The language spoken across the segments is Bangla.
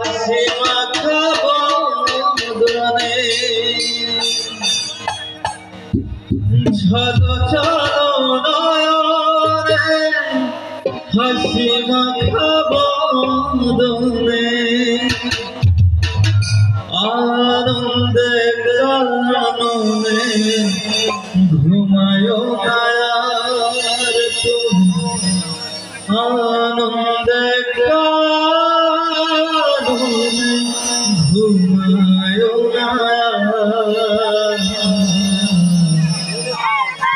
হাসি মাখা বদনে ঝল চলো নয়নে হাসি মাখা বদনে আনন্দে কাননে ঘুমায়ো নায়ার তুমি আনন্দে কাননে ঘুমায়ো নায়ার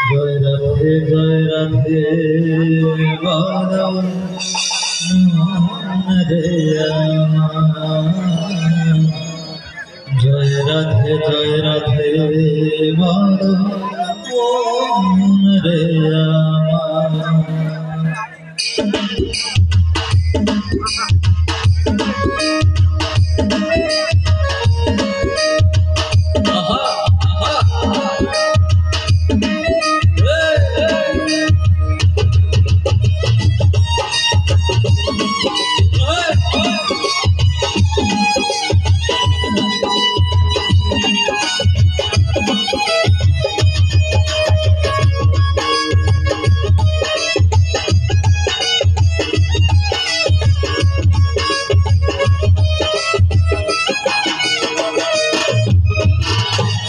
জয় রাধে বারো রে জয় রাধে বারো রে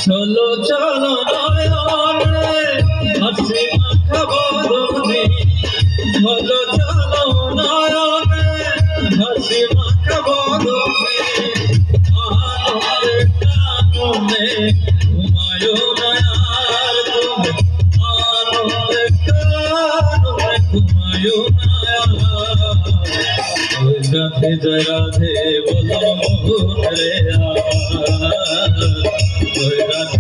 চলো চলো নয়নে হাসি মাখা বদনে চলো চলো নয়নে হাসি মাখা বদনে আনন্দে কাননে ঘুমায়ো নায়ার তুমি আনন্দে কাননে ঘুমায়ো নায়ার জয় রাধে বলো মোহন রে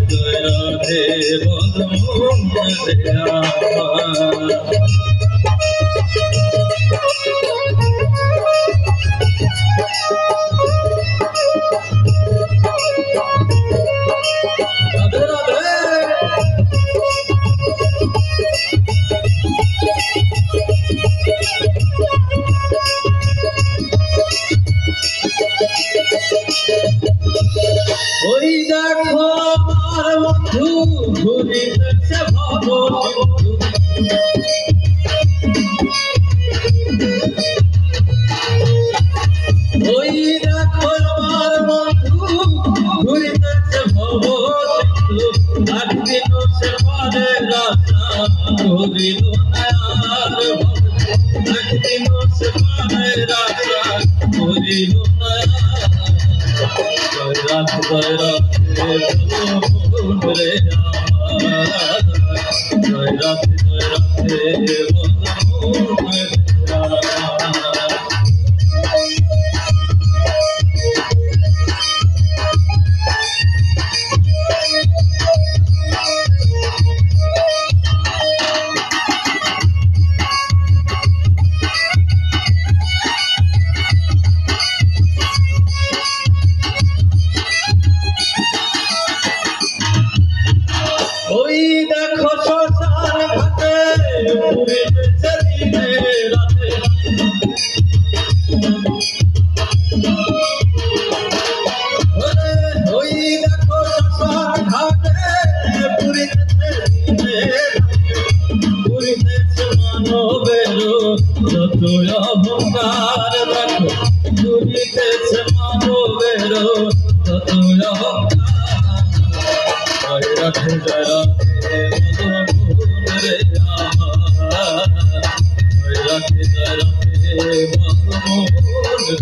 জয় রাধে বলো মোহন রে ওই দেখো আমার বন্ধু ঘুরিতেছে ভবসিন্ধু ওই দেখো আমার বন্ধু ঘুরিতেছে ভবসিন্ধু একদিন সে পারে রাস্তা ঘুরিল না আর একদিন সে পারে রাস্তা ঘুরিল না জয় রাধে রে জয় রাধে ওই দেখো শ্মশান ঘাটে পুরিতেছে দিনে রাতে ওই দেখো শ্মশান ঘাটে পুরিতেছে দিনে পুরিতেছে মানবের যত অহংকার দেখো পুরিতেছে মানবের যত অহংকার জয় রাধে বলো মোহন রে জয় রাধে বলো মোহন রে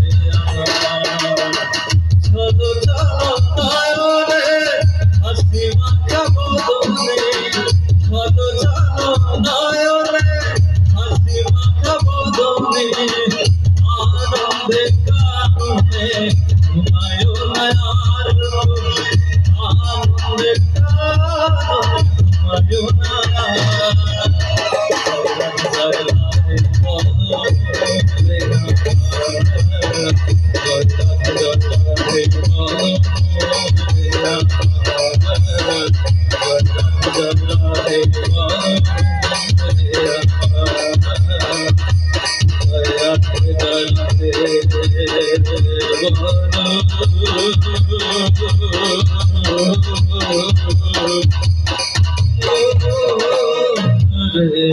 চলো চলো নয়নে হাসি মাখা বদনে চলো চলো নয়নে হাসি মাখা বদনে আনন্দে কাননে ঘুমায়ো নায়ার আনন্দে ঘুমায়ো নায়ার জয় রাধে বলো রে জয় রাধে বলো জয় রাধে রে